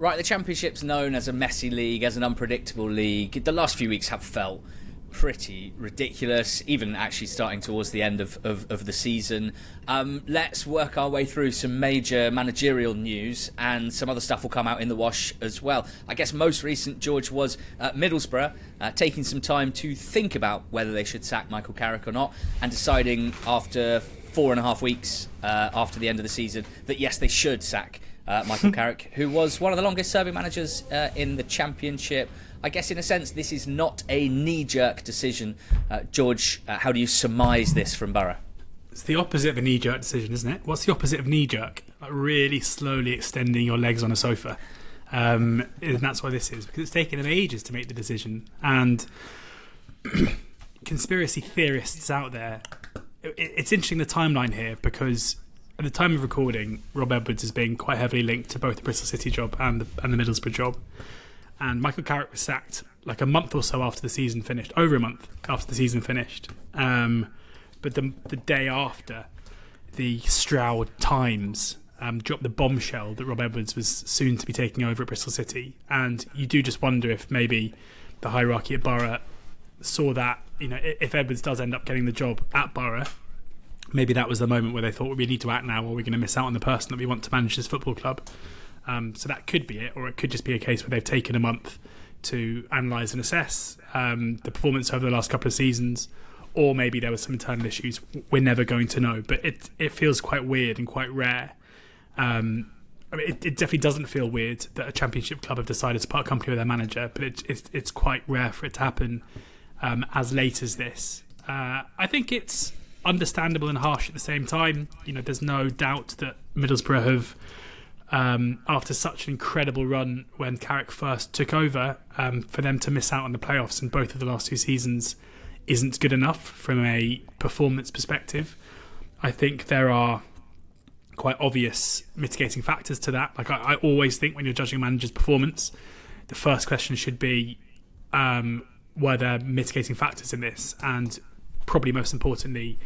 Right, the Championship's known as a messy league, as an unpredictable league. The last few weeks have felt pretty ridiculous, even actually starting towards the end of the season. Let's work our way through some major managerial news, and some other stuff will come out in the wash as well. I guess most recent, George, was Middlesbrough taking some time to think about whether they should sack Michael Carrick or not, and deciding after 4.5 weeks after the end of the season that yes, they should sack Michael Carrick, who was one of the longest serving managers in the Championship. I guess in a sense this is not a knee-jerk decision. George, how do you surmise this from Boro? It's the opposite of a knee-jerk decision, isn't it? What's the opposite of knee-jerk? Like really slowly extending your legs on a sofa. And that's what this is, because it's taken them ages to make the decision. And conspiracy theorists out there, it's interesting the timeline here, because at the time of recording, Rob Edwards is being quite heavily linked to both the Bristol City job and the Middlesbrough job. And Michael Carrick was sacked like a month or so after the season finished, over a month after the season finished. But the day after, the Stroud Times dropped the bombshell that Rob Edwards was soon to be taking over at Bristol City. And you do just wonder if maybe the hierarchy at Boro saw that, if Edwards does end up getting the job at Boro, maybe that was the moment where they thought, we need to act now, or we're going to miss out on the person that we want to manage this football club. So that could be it, or it could just be a case where they've taken a month to analyse and assess the performance over the last couple of seasons, or maybe there were some internal issues. We're never going to know, but it feels quite weird and quite rare. It definitely doesn't feel weird that a Championship club have decided to part company with their manager, but it's quite rare for it to happen as late as this. I think it's understandable and harsh at the same time. There's no doubt that Middlesbrough have, after such an incredible run when Carrick first took over, for them to miss out on the playoffs in both of the last two seasons isn't good enough from a performance perspective. I think there are quite obvious mitigating factors to that. Like I always think when you're judging a manager's performance, the first question should be, were there mitigating factors in this? And probably most importantly,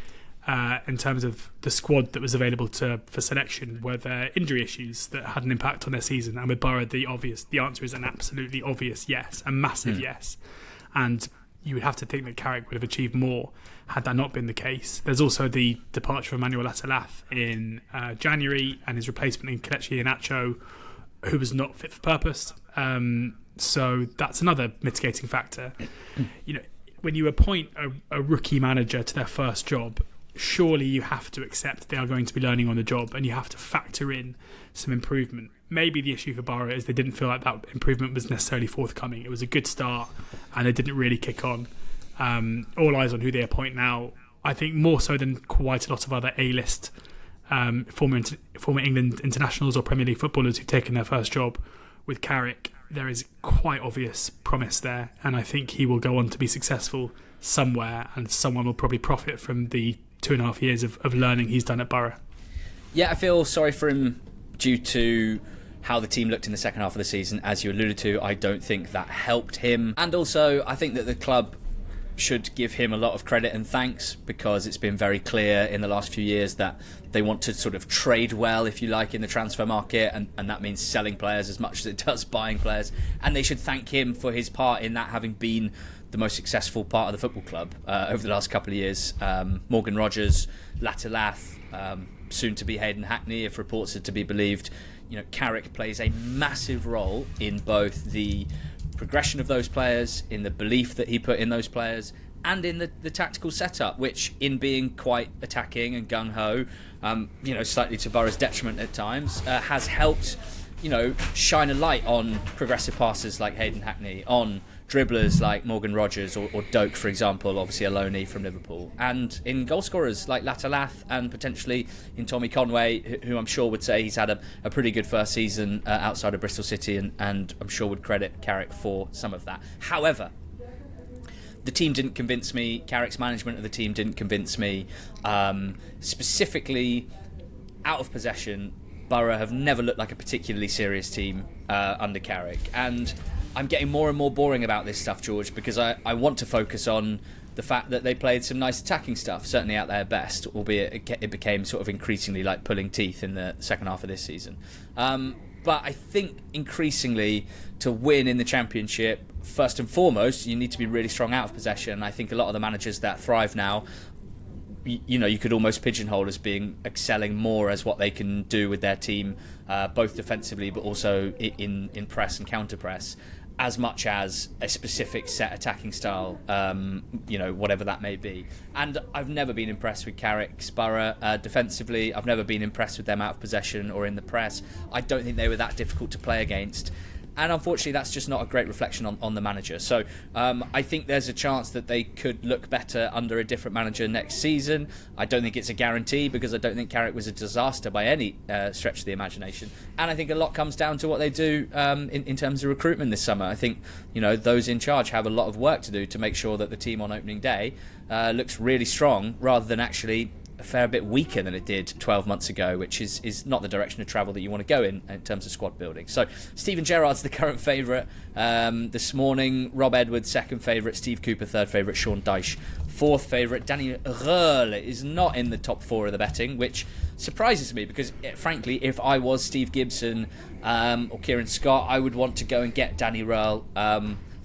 in terms of the squad that was available for selection, were there injury issues that had an impact on their season? And with Boro, the answer is an absolutely obvious yes, a massive yes. And you would have to think that Carrick would have achieved more had that not been the case. There's also the departure of Emmanuel Latalath in January, and his replacement in Kelechi Iheanacho, who was not fit for purpose. So that's another mitigating factor. When you appoint a rookie manager to their first job, surely you have to accept they are going to be learning on the job, and you have to factor in some improvement. Maybe the issue for Boro is they didn't feel like that improvement was necessarily forthcoming. It was a good start, and they didn't really kick on. All eyes on who they appoint now. I think more so than quite a lot of other A-list former England internationals or Premier League footballers who've taken their first job. With Carrick, there is quite obvious promise there, and I think he will go on to be successful somewhere, and someone will probably profit from the 2.5 years of learning he's done at Boro. Yeah, I feel sorry for him due to how the team looked in the second half of the season. As you alluded to, I don't think that helped him. And also, I think that the club should give him a lot of credit and thanks, because it's been very clear in the last few years that they want to sort of trade well, if you like, in the transfer market, and that means selling players as much as it does buying players. And they should thank him for his part in that, having been the most successful part of the football club over the last couple of years. Morgan Rogers, Latalath, soon to be Hayden Hackney, if reports are to be believed. Carrick plays a massive role in both the progression of those players, in the belief that he put in those players, and in the tactical setup, which, in being quite attacking and gung-ho, slightly to Boro's detriment at times, has helped, shine a light on progressive passers like Hayden Hackney, on dribblers like Morgan Rogers or Doak, for example, obviously a loanee from Liverpool, and in goal scorers like Latalath, and potentially in Tommy Conway, who I'm sure would say he's had a pretty good first season outside of Bristol City, and I'm sure would credit Carrick for some of that. However, the team didn't convince me. Carrick's management of the team didn't convince me. Specifically, out of possession, Boro have never looked like a particularly serious team under Carrick, and I'm getting more and more boring about this stuff, George, because I want to focus on the fact that they played some nice attacking stuff, certainly at their best, albeit it became sort of increasingly like pulling teeth in the second half of this season. But I think increasingly to win in the Championship, first and foremost, you need to be really strong out of possession. I think a lot of the managers that thrive now, you could almost pigeonhole as being excelling more as what they can do with their team, both defensively but also in press and counter press, as much as a specific set attacking style, whatever that may be. And I've never been impressed with Carrick's Boro defensively. I've never been impressed with them out of possession or in the press. I don't think they were that difficult to play against. And unfortunately, that's just not a great reflection on the manager. So I think there's a chance that they could look better under a different manager next season. I don't think it's a guarantee, because I don't think Carrick was a disaster by any stretch of the imagination. And I think a lot comes down to what they do in terms of recruitment this summer. I think those in charge have a lot of work to do to make sure that the team on opening day looks really strong, rather than actually a fair bit weaker than it did 12 months ago, which is not the direction of travel that you want to go in terms of squad building. So Steven Gerrard's the current favourite this morning, Rob Edwards second favourite, Steve Cooper third favourite, Sean Dyche fourth favourite. Danny Rohl is not in the top four of the betting, which surprises me, because frankly, if I was Steve Gibson or Kieran Scott, I would want to go and get Danny Rohl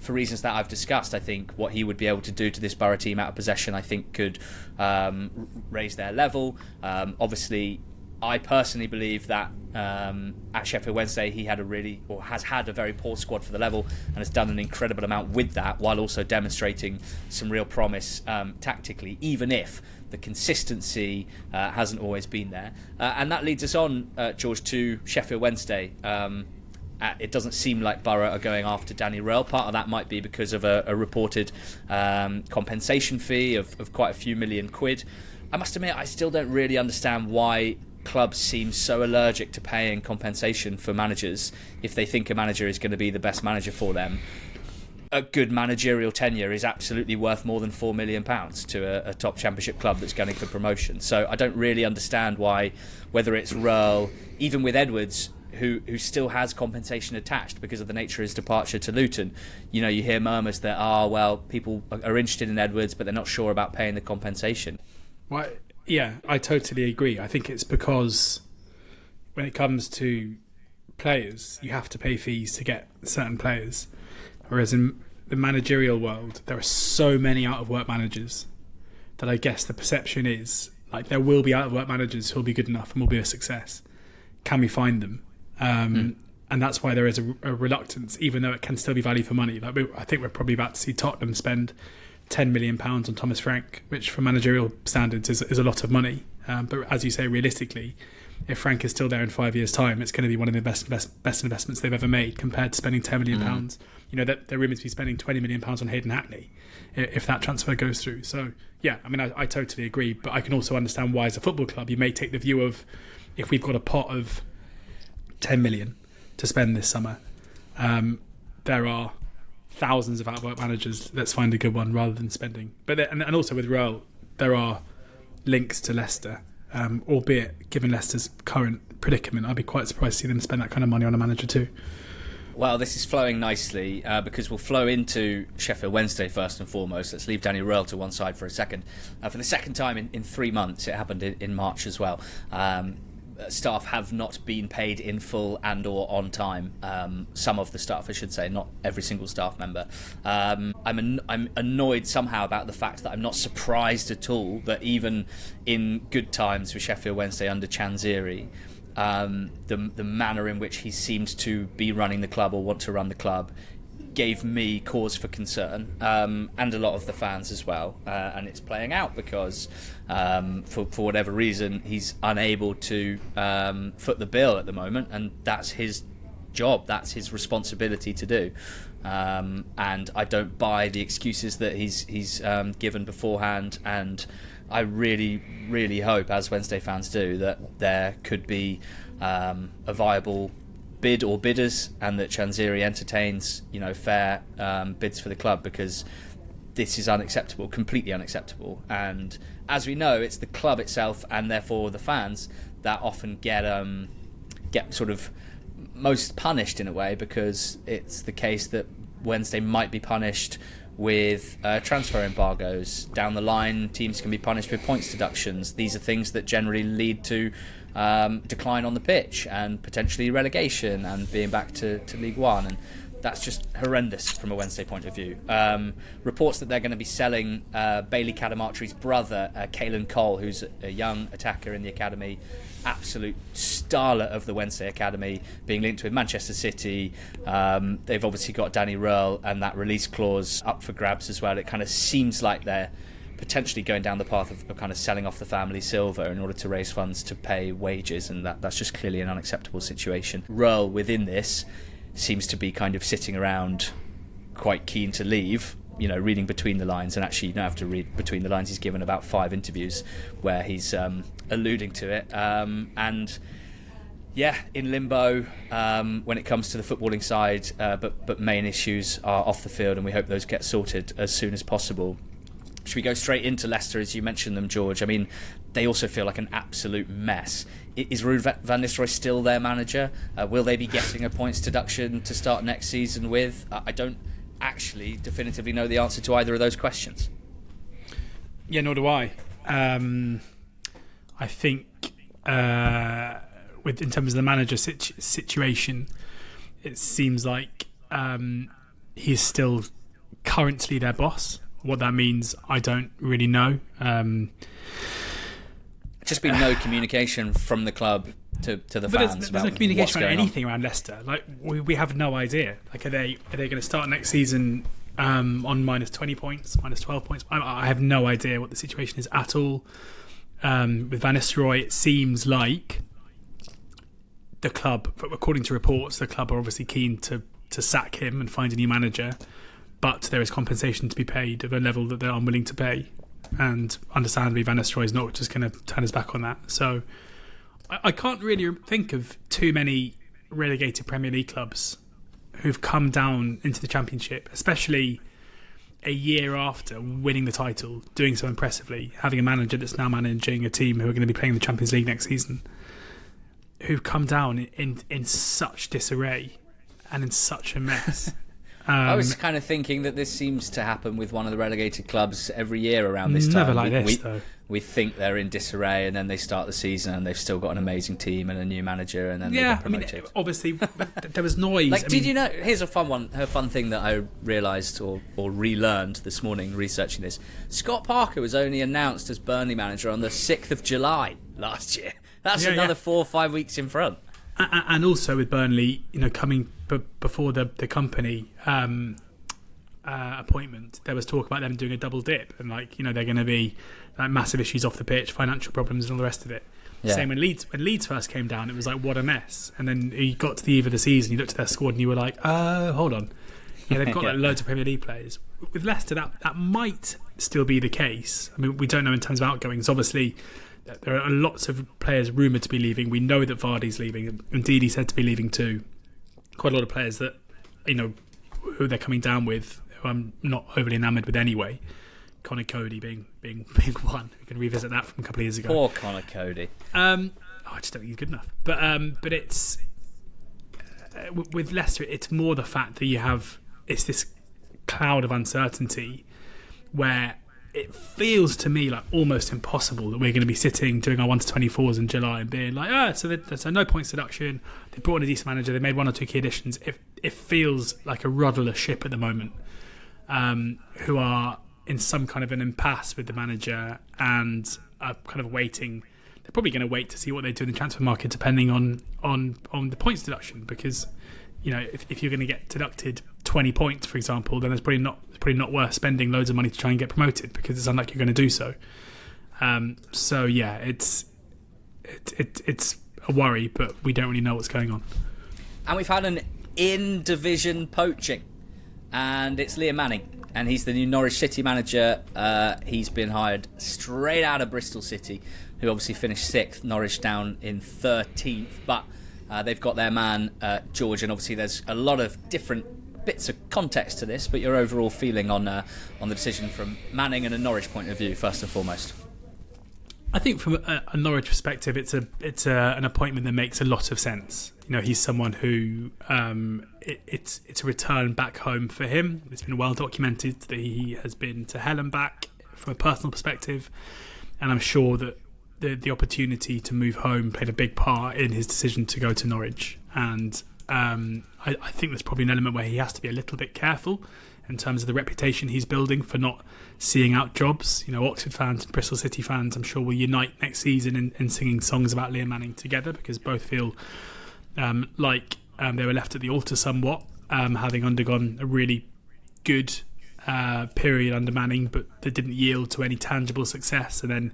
for reasons that I've discussed. I think what he would be able to do to this Boro team out of possession, I think, could raise their level. Obviously, I personally believe that at Sheffield Wednesday he has had a very poor squad for the level, and has done an incredible amount with that, while also demonstrating some real promise tactically, even if the consistency hasn't always been there. And that leads us on, George, to Sheffield Wednesday. It doesn't seem like Boro are going after Danny Rohl. Part of that might be because of a reported compensation fee of quite a few million quid. I must admit, I still don't really understand why clubs seem so allergic to paying compensation for managers if they think a manager is going to be the best manager for them. A good managerial tenure is absolutely worth more than £4 million to a top Championship club that's going for promotion. So I don't really understand why, whether it's Rohl, even with Edwards, who still has compensation attached because of the nature of his departure to Luton. You hear murmurs that, people are interested in Edwards, but they're not sure about paying the compensation. Well, yeah, I totally agree. I think it's because when it comes to players, you have to pay fees to get certain players. Whereas in the managerial world, there are so many out-of-work managers that I guess the perception is, like, there will be out-of-work managers who will be good enough and will be a success. Can we find them? And that's why there is a reluctance, even though it can still be value for money. Like, I think we're probably about to see Tottenham spend £10 million on Thomas Frank, which for managerial standards is a lot of money. But as you say, realistically, if Frank is still there in 5 years' time, it's going to be one of the best investments they've ever made, compared to spending £10 million. That they're rumoured to be spending £20 million on Hayden Hackney if that transfer goes through. So yeah, I mean, I totally agree, but I can also understand why, as a football club, you may take the view of, if we've got a pot of 10 million to spend this summer, there are thousands of out-of-work managers, let's find a good one rather than spending. But and also with Rohl, there are links to Leicester, albeit given Leicester's current predicament, I'd be quite surprised to see them spend that kind of money on a manager too. Well, this is flowing nicely because we'll flow into Sheffield Wednesday first and foremost. Let's leave Danny Rohl to one side for a second. For the second time in 3 months, it happened in March as well. Staff have not been paid in full and or on time. Some of the staff, I should say, not every single staff member. I'm annoyed somehow about the fact that I'm not surprised at all that even in good times for Sheffield Wednesday under Chanziri, the manner in which he seems to be running the club or want to run the club gave me cause for concern, and a lot of the fans as well, and it's playing out because for whatever reason he's unable to foot the bill at the moment, and that's his job, that's his responsibility to do, and I don't buy the excuses that he's given beforehand, and I really, really hope, as Wednesday fans do, that there could be a viable bid or bidders, and that Chanziri entertains, fair bids for the club, because this is unacceptable, completely unacceptable. And as we know, it's the club itself and therefore the fans that often get sort of most punished in a way, because it's the case that Wednesday might be punished with transfer embargoes. Down the line, teams can be punished with points deductions. These are things that generally lead to decline on the pitch and potentially relegation and being back to League One, and that's just horrendous from a Wednesday point of view. Reports that they're going to be selling Bailey Cadamartri's brother, Caelan Cole, who's a young attacker in the academy, absolute starlet of the Wednesday academy, being linked with Manchester City. They've obviously got Danny Rohl and that release clause up for grabs as well. It kind of seems like they're potentially going down the path of kind of selling off the family silver in order to raise funds to pay wages, and that's just clearly an unacceptable situation. Rohl within this seems to be kind of sitting around quite keen to leave, reading between the lines, and actually you don't have to read between the lines. He's given about 5 interviews where he's alluding to it, and in limbo when it comes to the footballing side, but main issues are off the field, and we hope those get sorted as soon as possible. Should we go straight into Leicester, as you mentioned them, George? I mean, they also feel like an absolute mess. Is Ruud van Nistelrooy still their manager? Will they be getting a points deduction to start next season with? I don't actually definitively know the answer to either of those questions. Yeah, nor do I. I think in terms of the manager situation, it seems like he's still currently their boss. What that means, I don't really know. Just been no communication from the club to the fans. There's no communication about anything around Leicester. Like we have no idea. Like are they going to start next season on minus 20 points, minus 12 points? I have no idea what the situation is at all. With Van Nistelrooy, it seems like the club, according to reports, the club are obviously keen to sack him and find a new manager. But there is compensation to be paid of a level that they're unwilling to pay. And understandably, Van Nistelrooy is not just going to turn his back on that. So I can't really think of too many relegated Premier League clubs who've come down into the Championship, especially a year after winning the title, doing so impressively, having a manager that's now managing a team who are going to be playing the Champions League next season, who've come down in such disarray and in such a mess. I was kind of thinking that this seems to happen with one of the relegated clubs every year around this time. Never like this, though. We think they're in disarray, and then they start the season, and they've still got an amazing team and a new manager, and then they get promoted. I mean, obviously, there was noise. Did you know? Here's a fun thing that I realised or relearned this morning researching this. Scott Parker was only announced as Burnley manager on the 6th of July last year. That's another 4 or 5 weeks in front. And also with Burnley, coming before the company appointment, there was talk about them doing a double dip, and they're going to be massive issues off the pitch, financial problems, and all the rest of it. Yeah. Same when Leeds first came down, it was like, what a mess. And then you got to the eve of the season, you looked at their squad, and you were like, oh, hold on, they've got loads of Premier League players. With Leicester, that might still be the case. I mean, we don't know in terms of outgoings. Obviously, there are lots of players rumoured to be leaving. We know that Vardy's leaving. Indeed, he's said to be leaving too. Quite a lot of players that, who they're coming down with, who I'm not overly enamoured with anyway. Connor Cody being one. We can revisit that from a couple of years ago. Poor Connor Cody. I just don't think he's good enough. But it's with Leicester, it's more the fact that it's this cloud of uncertainty where it feels to me like almost impossible that we're going to be sitting doing our 1-24s in July and being like, so there's no points deduction. They brought in a decent manager. They made 1 or 2 key additions. It feels like a rudderless ship at the moment, who are in some kind of an impasse with the manager and are kind of waiting. They're probably going to wait to see what they do in the transfer market, depending on the points deduction, because if you're going to get deducted 20 points, for example, then it's probably not worth spending loads of money to try and get promoted, because it's unlikely you're going to do so. So yeah, it's a worry, but we don't really know what's going on. And we've had an in-division poaching, and it's Liam Manning, and he's the new Norwich City manager. He's been hired straight out of Bristol City, who obviously finished 6th, Norwich down in 13th, but they've got their man, George, and obviously there's a lot of different bits of context to this, but your overall feeling on the decision from Manning and a Norwich point of view, first and foremost. I think from a Norwich perspective, it's an appointment that makes a lot of sense. He's someone who it's a return back home for him. It's been well documented that he has been to hell and back from a personal perspective, and I'm sure that the opportunity to move home played a big part in his decision to go to Norwich, and I think there's probably an element where he has to be a little bit careful in terms of the reputation he's building for not seeing out jobs. Oxford fans and Bristol City fans, I'm sure, will unite next season in singing songs about Liam Manning together, because both feel like they were left at the altar somewhat, having undergone a really good period under Manning, but that didn't yield to any tangible success. And then,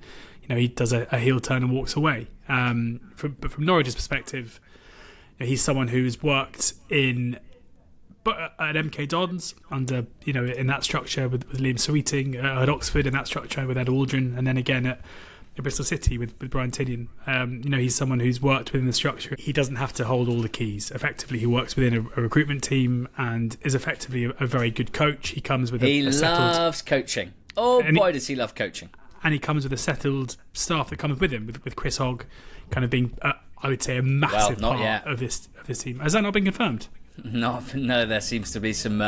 he does a heel turn and walks away. But from Norwich's perspective, he's someone who's worked at MK Dons under, in that structure with Liam Sweeting, at Oxford in that structure with Ed Aldrin, and then again at Bristol City with Brian Tinian. He's someone who's worked within the structure. He doesn't have to hold all the keys. Effectively, he works within a recruitment team and is effectively a very good coach. He comes with a settled... He loves coaching. Oh, boy, does he love coaching. And he comes with a settled staff that comes with him, with Chris Hogg kind of being, I would say, a massive part of this team. Has that not been confirmed? No, there seems to be some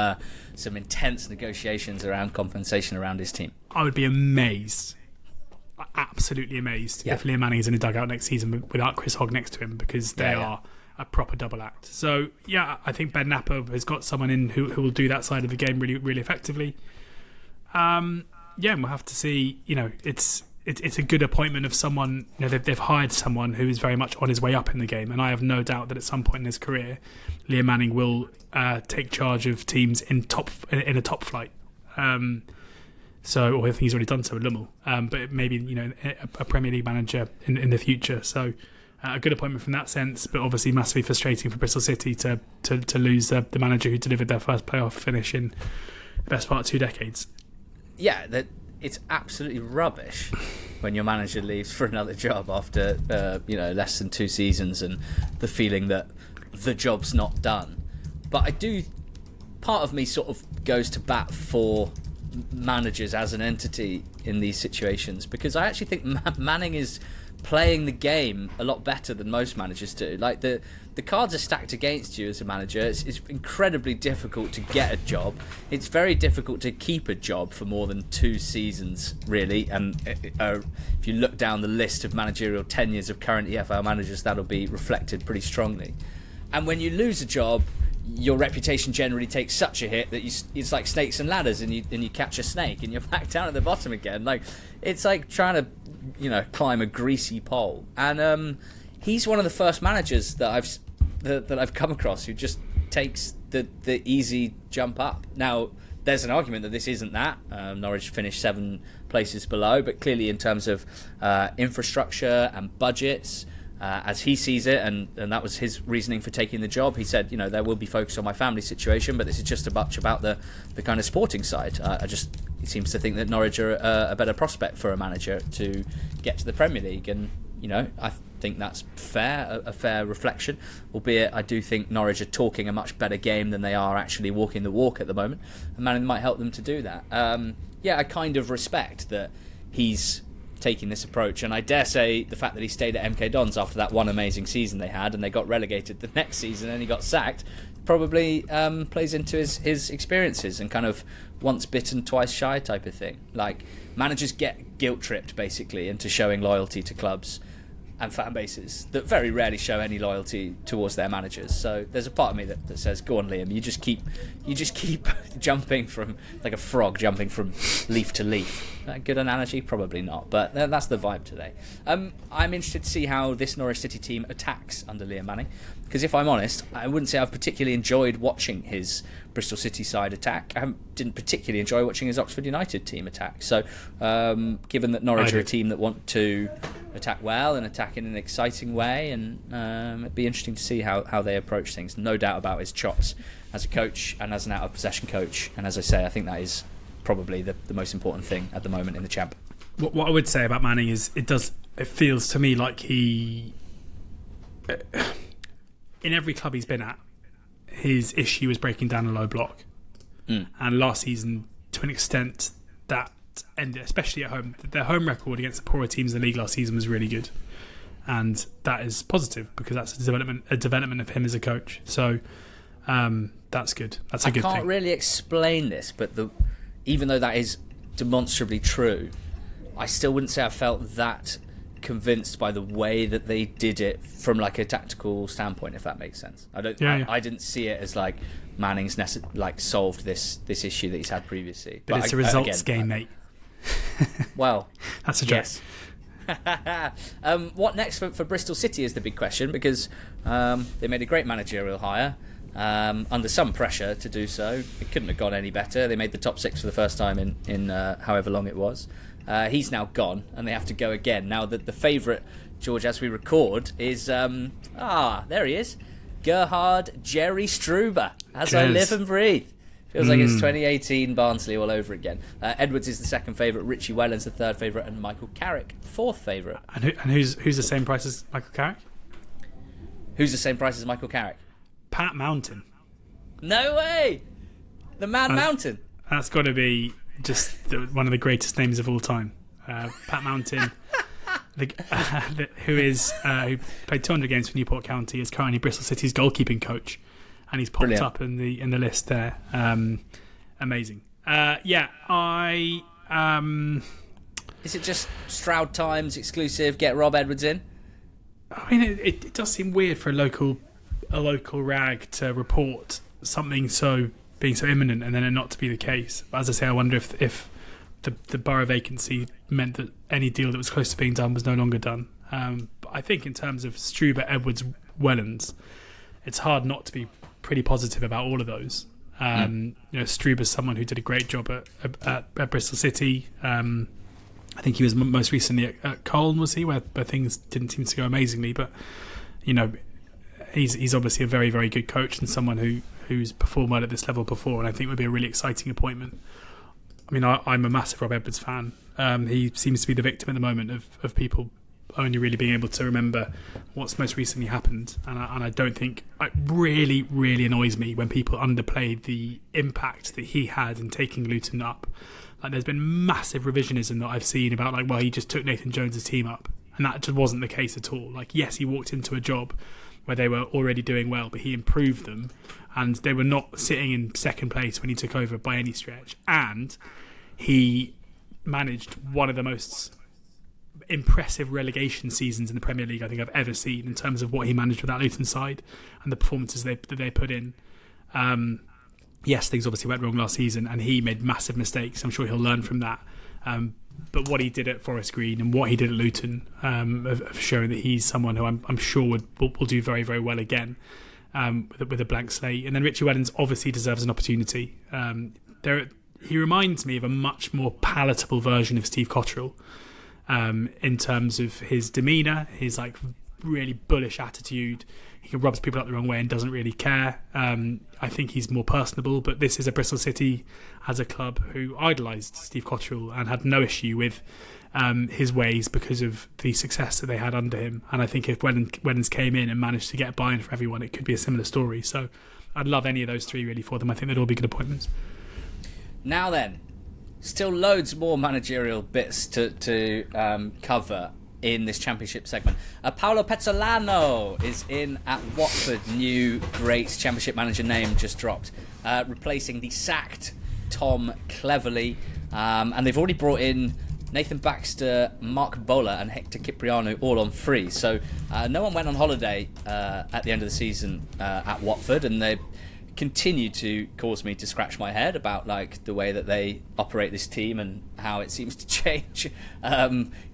intense negotiations around compensation around his team. I would be amazed, absolutely amazed, if Liam Manning is in a dugout next season without Chris Hogg next to him, because they are a proper double act. So, I think Ben Napper has got someone in who will do that side of the game really, really effectively. And we'll have to see. It's a good appointment of someone. They've hired someone who is very much on his way up in the game, and I have no doubt that at some point in his career, Liam Manning will take charge of teams in a top flight. Or I think he's already done so with Lummel, but maybe a Premier League manager in the future. So a good appointment from that sense, but obviously massively frustrating for Bristol City to lose the manager who delivered their first playoff finish in the best part of 2 decades. Yeah, it's absolutely rubbish when your manager leaves for another job after less than 2 seasons, and the feeling that the job's not done. But part of me sort of goes to bat for managers as an entity in these situations, because I actually think Manning is playing the game a lot better than most managers do. Like, the cards are stacked against you as a manager. It's incredibly difficult to get a job. It's very difficult to keep a job for more than 2 seasons, really. And if you look down the list of managerial tenures of current EFL managers, that'll be reflected pretty strongly. And when you lose a job, your reputation generally takes such a hit that it's like snakes and ladders, and you catch a snake and you're back down at the bottom again. Like, it's like trying to climb a greasy pole. And he's one of the first managers that I've come across who just takes the easy jump up. Now, there's an argument that this isn't that. Norwich finished 7 places below, but clearly in terms of infrastructure and budgets, as he sees it, and that was his reasoning for taking the job. He said, there will be focus on my family situation, but this is just a bunch about the kind of sporting side. He seems to think that Norwich are a better prospect for a manager to get to the Premier League, and I think that's a fair reflection. Albeit, I do think Norwich are talking a much better game than they are actually walking the walk at the moment, and Manning might help them to do that. I kind of respect that he's taking this approach, and I dare say the fact that he stayed at MK Dons after that one amazing season they had, and they got relegated the next season and he got sacked, probably plays into his experiences and kind of once bitten twice shy type of thing. Like, managers get guilt tripped basically into showing loyalty to clubs and fan bases that very rarely show any loyalty towards their managers. So there's a part of me that says, go on, Liam, you just keep jumping from, like a frog jumping from leaf to leaf. A good analogy? Probably not, but that's the vibe today. I'm interested to see how this Norwich City team attacks under Liam Manning, because if I'm honest, I wouldn't say I've particularly enjoyed watching his Bristol City side attack. I didn't particularly enjoy watching his Oxford United team attack. So given that Norwich are a team that want to attack well and attack in an exciting way, and it'd be interesting to see how they approach things. No doubt about his chops as a coach and as an out of possession coach, and as I say, I think that is probably the most important thing at the moment in the Champ. What I would say about Manning is it feels to me like he, in every club he's been at, his issue is breaking down a low block. And last season, to an extent, that ended, especially at home. Their home record against the poorer teams in the league last season was really good, and that is positive because that's a development of him as a coach. So that's good. That's a good thing. I can't really explain this, but even though that is demonstrably true, I still wouldn't say I felt that convinced by the way that they did it from like a tactical standpoint, if that makes sense. I didn't see it as like Manning's solved this issue that he's had previously. But it's a results game, mate. Well, that's a joke. Yes. What next for Bristol City is the big question, because they made a great managerial hire under some pressure to do so. It couldn't have gone any better. They made the top 6 for the first time in however long it was. He's now gone, and they have to go again. Now that the favourite, George, as we record, is there he is, Gerhard Jerry Struber. As I live and breathe. Feels like it's 2018 Barnsley all over again. Edwards is the second favourite, Richie Wellens the third favourite, and Michael Carrick fourth favourite. And who's the same price as Michael Carrick? Who's the same price as Michael Carrick? Pat Mountain. No way! The Man Mountain. That's got to be just one of the greatest names of all time. Pat Mountain, who played 200 games for Newport County, is currently Bristol City's goalkeeping coach. And he's popped up in the list there. Amazing. Is it just Stroud Times exclusive? Get Rob Edwards in. I mean, it does seem weird for a local rag to report something being so imminent and then it not to be the case. But as I say, I wonder if the Boro vacancy meant that any deal that was close to being done was no longer done. But I think in terms of Struber, Edwards, Wellens, it's hard not to be pretty positive about all of those. Struber's someone who did a great job at Bristol City. I think he was most recently at Colne, was he, where things didn't seem to go amazingly, but he's obviously a very, very good coach and someone who's performed well at this level before, and I think would be a really exciting appointment. I mean, I'm a massive Rob Edwards fan. He seems to be the victim at the moment of people only really being able to remember what's most recently happened, and I don't think it really, really annoys me when people underplay the impact that he had in taking Luton up. Like, there's been massive revisionism that I've seen about he just took Nathan Jones' team up, and that just wasn't the case at all. Like, yes, he walked into a job where they were already doing well, but he improved them, and they were not sitting in second place when he took over by any stretch, and he managed one of the most impressive relegation seasons in the Premier League I think I've ever seen, in terms of what he managed with that Luton side and the performances that they put in. Yes, things obviously went wrong last season and he made massive mistakes. I'm sure he'll learn from that. But what he did at Forest Green and what he did at Luton have shown that he's someone who I'm sure will do very, very well again with a blank slate. And then Richie Wellens obviously deserves an opportunity. He reminds me of a much more palatable version of Steve Cotterill. In terms of his demeanour, his really bullish attitude. He rubs people up the wrong way and doesn't really care. I think he's more personable, but this is a Bristol City as a club who idolised Steve Cotterill and had no issue with his ways because of the success that they had under him. And I think if Wellens came in and managed to get buy-in for everyone, it could be a similar story. So I'd love any of those three really for them. I think they'd all be good appointments. Now then, still loads more managerial bits to cover in this championship segment. Paulo Pezzolano is in at Watford. New great championship manager name just dropped, replacing the sacked Tom Cleverley. And they've already brought in Nathan Baxter, Mark Bowler and Hector Cipriano all on free. So no one went on holiday at the end of the season at Watford, and they continue to cause me to scratch my head about the way that they operate this team and how it seems to change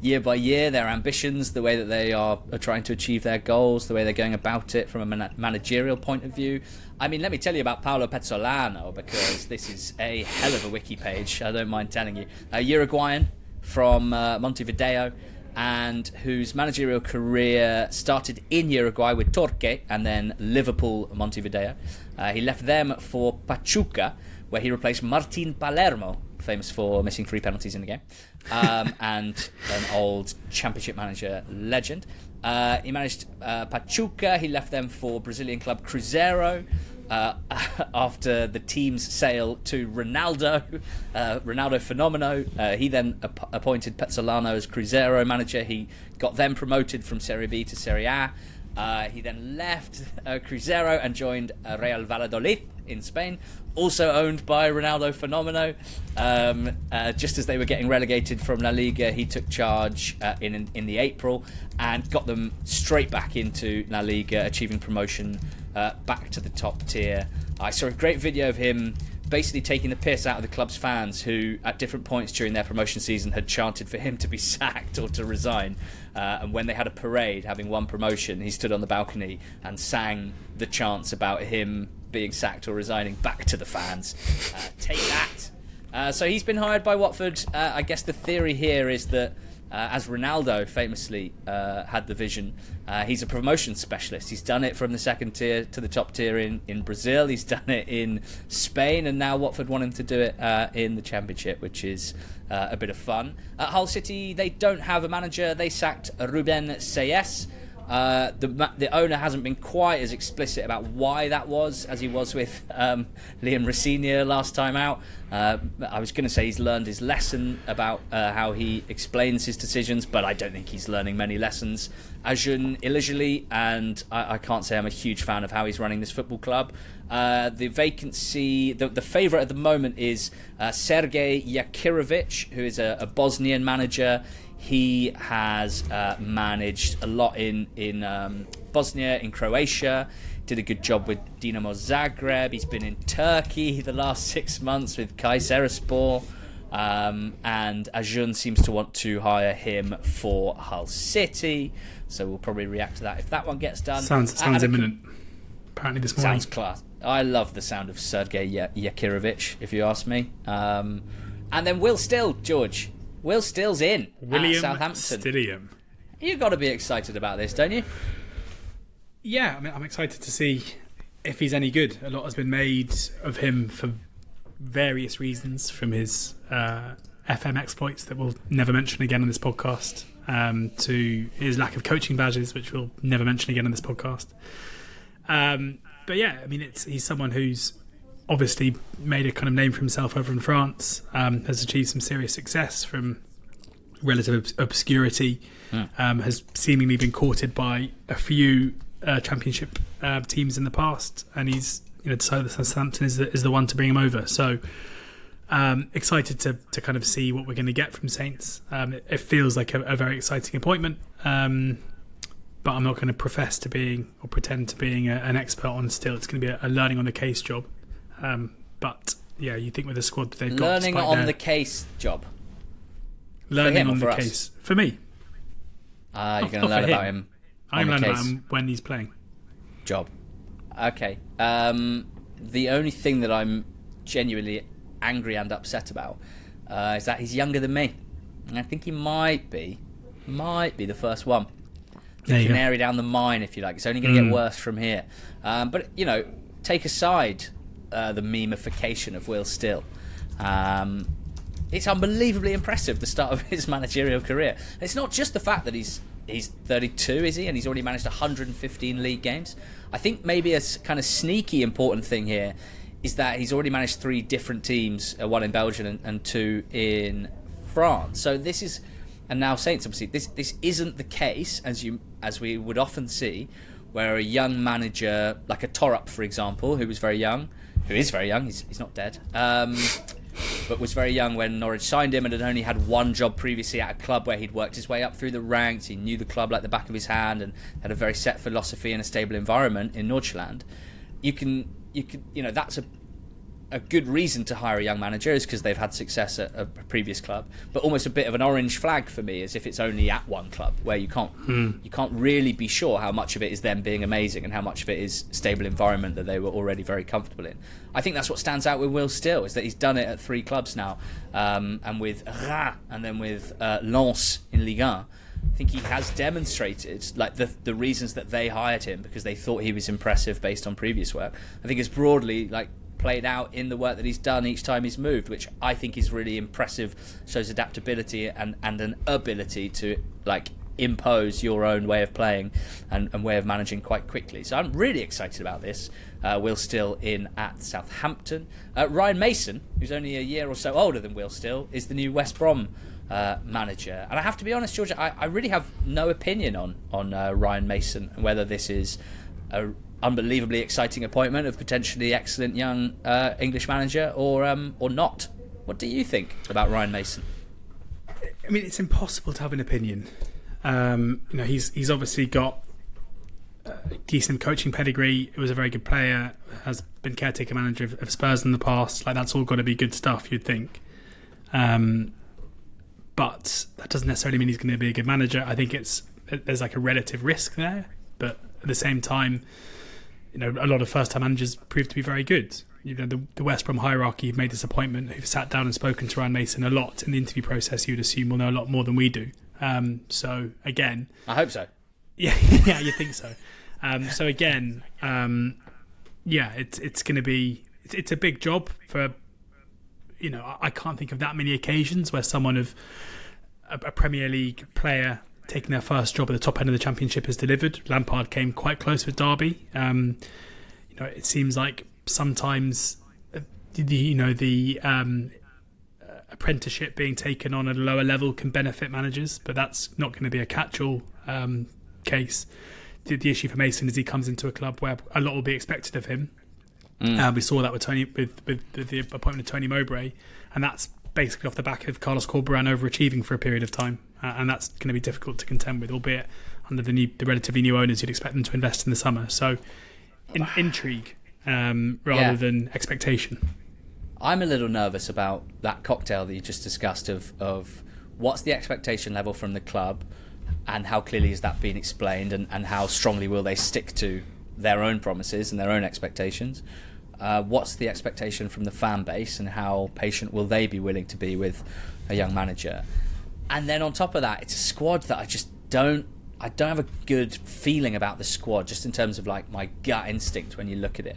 year by year, their ambitions, the way that they are trying to achieve their goals, the way they're going about it from a managerial point of view. I mean, let me tell you about Paulo Pezzolano, because this is a hell of a wiki page, I don't mind telling you. Uruguayan from Montevideo, and whose managerial career started in Uruguay with Torque and then Liverpool, Montevideo. He left them for Pachuca, where he replaced Martin Palermo, famous for missing 3 penalties in the game, and an old championship manager legend. He managed Pachuca. He left them for Brazilian club Cruzeiro after the team's sale to Ronaldo Fenomeno. He then appointed Pezzolano as Cruzeiro manager. He got them promoted from Serie B to Serie A. He then left Cruzeiro and joined Real Valadolith in Spain, also owned by Ronaldo Fenomeno. Just as they were getting relegated from La Liga, he took charge in the April and got them straight back into La Liga, achieving promotion back to the top tier. I saw a great video of him basically taking the piss out of the club's fans who at different points during their promotion season had chanted for him to be sacked or to resign, and when they had a parade having won promotion, he stood on the balcony and sang the chants about him being sacked or resigning back to the fans. Take that. So he's been hired by Watford. I guess the theory here is that as Ronaldo famously had the vision, he's a promotion specialist. He's done it from the second tier to the top tier in Brazil. He's done it in Spain, and now Watford want him to do it in the Championship, which is a bit of fun. At Hull City, they don't have a manager. They sacked Ruben Selles. The owner hasn't been quite as explicit about why that was as he was with Liam Rosenior last time out. I was going to say he's learned his lesson about how he explains his decisions, but I don't think he's learning many lessons. Ajun illegally, and I can't say I'm a huge fan of how he's running this football club. The vacancy, the favourite at the moment is Sergej Jakirovic, who is a Bosnian manager. He has managed a lot in Bosnia, in Croatia, did a good job with Dinamo Zagreb. He's been in Turkey the last 6 months with Kayserispor, and Ajun seems to want to hire him for Hull City, so we'll probably react to that if that one gets done. Sounds imminent, apparently this morning. Sounds class. I love the sound of Sergej Jakirovic, if you ask me. And then Will Still, George. Will Still's in at Southampton. Stilliam. You've got to be excited about this, don't you? Yeah, I mean, I'm excited to see if he's any good. A lot has been made of him for various reasons, from his FM exploits that we'll never mention again on this podcast, to his lack of coaching badges, which we'll never mention again on this podcast. But yeah, I mean, he's someone who's obviously made a kind of name for himself over in France, has achieved some serious success from relative obscurity, has seemingly been courted by a few Championship teams in the past, and he's decided that Southampton is the one to bring him over. So excited to kind of see what we're going to get from Saints. It feels like a very exciting appointment, but I'm not going to profess to being or pretend to being an expert on Still. It's going to be a learning on the case job. But yeah, you think with the squad that they've got, learning on the case job. Learning on the case for me. You're going to learn about him. I'm learning about him when he's playing. Job. Okay. The only thing that I'm genuinely angry and upset about is that he's younger than me. And I think he might be the first one. The canary down the mine, if you like. It's only going to get worse from here. But take aside the memification of Will Still. It's unbelievably impressive, the start of his managerial career. It's not just the fact that he's 32, is he? And he's already managed 115 league games. I think maybe a kind of sneaky important thing here is that he's already managed 3 different teams, one in Belgium and 2 in France. So this is, and now Saints, obviously, this isn't the case, as we would often see, where a young manager, like a Torup, for example, who is very young, he's not dead, but was very young when Norwich signed him and had only had one job previously at a club where he'd worked his way up through the ranks. He knew the club like the back of his hand and had a very set philosophy and a stable environment in Nordjylland. That's a good reason to hire a young manager, is because they've had success at a previous club, but almost a bit of an orange flag for me, as if it's only at one club, where you can't really be sure how much of it is them being amazing and how much of it is stable environment that they were already very comfortable in. I think that's what stands out with Will Still, is that he's done it at 3 clubs now, and with Reims and then with Lens in Ligue 1. I think he has demonstrated, like, the reasons that they hired him, because they thought he was impressive based on previous work. I think it's broadly played out in the work that he's done each time he's moved, which I think is really impressive. Shows adaptability and an ability to impose your own way of playing and way of managing quite quickly. So I'm really excited about this. Will Still in at Southampton. Ryan Mason, who's only a year or so older than Will Still, is the new West Brom manager. And I have to be honest, George, I really have no opinion on Ryan Mason and whether this is a unbelievably exciting appointment of potentially excellent young English manager or not. What do you think about Ryan Mason? I mean, it's impossible to have an opinion. He's obviously got decent coaching pedigree. He was a very good player. Has been caretaker manager of Spurs in the past. Like, that's all got to be good stuff, you'd think. But that doesn't necessarily mean he's going to be a good manager. I think there's like a relative risk there, but at the same time, a lot of first-time managers prove to be very good. The West Brom hierarchy who've made this appointment, who've sat down and spoken to Ryan Mason a lot in the interview process, you'd assume will know a lot more than we do. So again, I hope so. Yeah, you think so. So again, it's going to be it's a big job for. I can't think of that many occasions where someone of a Premier League player taking their first job at the top end of the Championship has delivered. Lampard came quite close with Derby. It seems like sometimes the apprenticeship being taken on at a lower level can benefit managers, but that's not going to be a catch-all case. The issue for Mason is he comes into a club where a lot will be expected of him. We saw that with the appointment of Tony Mowbray, and that's basically off the back of Carlos Corberán overachieving for a period of time, and that's going to be difficult to contend with, albeit under the relatively new owners you'd expect them to invest in the summer. So intrigue rather than expectation. I'm a little nervous about that cocktail that you just discussed of what's the expectation level from the club and how clearly is that being explained and how strongly will they stick to their own promises and their own expectations. What's the expectation from the fan base and how patient will they be willing to be with a young manager? And then on top of that, it's a squad that I don't have a good feeling about the squad, just in terms of like my gut instinct when you look at it.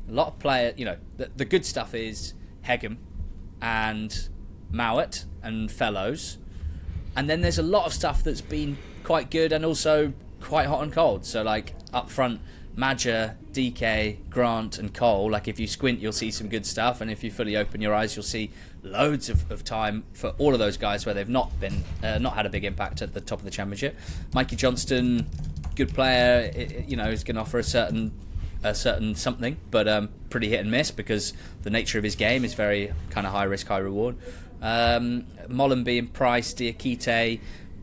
A lot of players, the good stuff is Hegem and Mowat and Fellows. And then there's a lot of stuff that's been quite good and also quite hot and cold. So like up front, Madger, DK, Grant and Cole, like if you squint you'll see some good stuff, and if you fully open your eyes you'll see loads of time for all of those guys where they've not had a big impact at the top of the Championship. Mikey Johnston, good player, is going to offer a certain something, but pretty hit and miss because the nature of his game is very kind of high risk, high reward. Mollenby and Price, Diakite.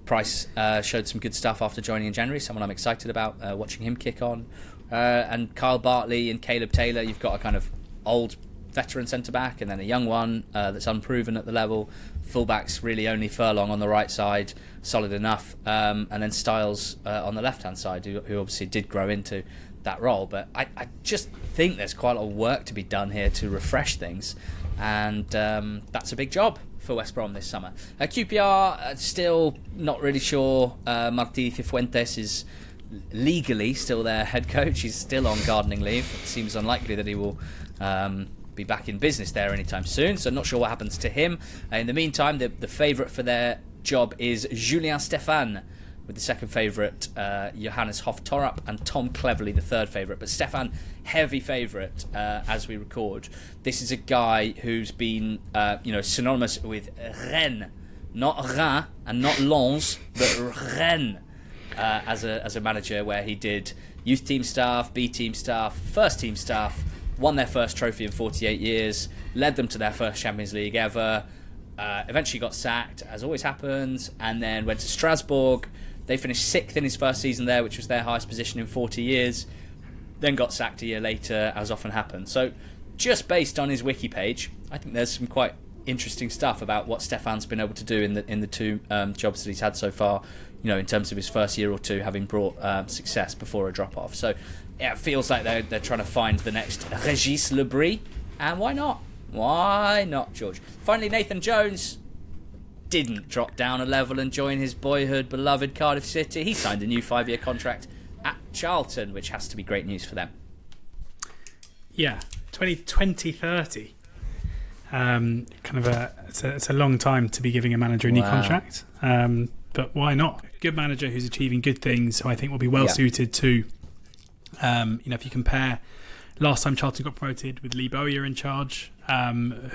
Price showed some good stuff after joining in January, someone I'm excited about watching him kick on. And Kyle Bartley and Caleb Taylor, you've got a kind of old veteran centre-back and then a young one that's unproven at the level. Fullbacks really only Furlong on the right side, solid enough. And then Styles on the left-hand side, who obviously did grow into that role. But I just think there's quite a lot of work to be done here to refresh things. And that's a big job for West Brom this summer. QPR, still not really sure. Martí Cifuentes is legally still their head coach. He's still on gardening leave. It seems unlikely that he will be back in business there anytime soon, so not sure what happens to him. In the meantime, the favourite for their job is Julien Stéphan, with the second favourite Johannes Hoff-Torp and Tom Cleverley the third favourite. But Stéphan, heavy favourite as we record. This is a guy who's been synonymous with Rennes, not Reims and not Lens, but Rennes as a manager, where he did youth team staff, B team staff, first team staff, won their first trophy in 48 years, led them to their first Champions League ever, eventually got sacked, as always happens, and then went to Strasbourg. They finished 6th in his first season there, which was their highest position in 40 years, then got sacked a year later, as often happens. So just based on his wiki page, I think there's some quite interesting stuff about what Stéphan's been able to do in the two jobs that he's had so far, in terms of his first year or two, having brought success before a drop-off. So yeah, it feels like they're trying to find the next Régis Le Bris, and why not? Why not, George? Finally, Nathan Jones didn't drop down a level and join his boyhood beloved Cardiff City. He signed a new 5-year contract at Charlton, which has to be great news for them. Yeah, 2030. It's a long time to be giving a manager a new contract. But why not? Good manager who's achieving good things, who I think will be well suited to. If you compare last time Charlton got promoted with Lee Bowyer in charge,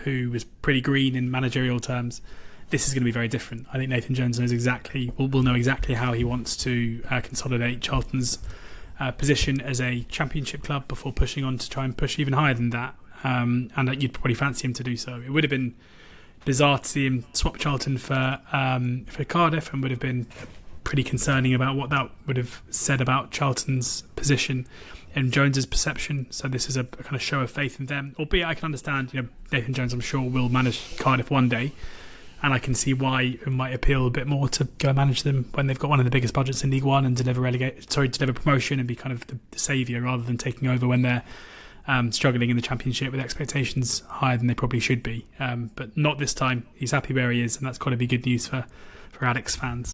who was pretty green in managerial terms. this is going to be very different. I think Nathan Jones will know exactly how he wants to consolidate Charlton's position as a championship club before pushing on to try and push even higher than that. And that you'd probably fancy him to do so. It would have been bizarre to see him swap Charlton for Cardiff, and would have been pretty concerning about what that would have said about Charlton's position in Jones's perception. So this is a kind of show of faith in them. Albeit I can understand, Nathan Jones, I'm sure, will manage Cardiff one day, and I can see why it might appeal a bit more to go and manage them when they've got one of the biggest budgets in League One and deliver promotion and be kind of the saviour rather than taking over when they're struggling in the Championship with expectations higher than they probably should be. But not this time. He's happy where he is, and that's got to be good news for Addicks fans.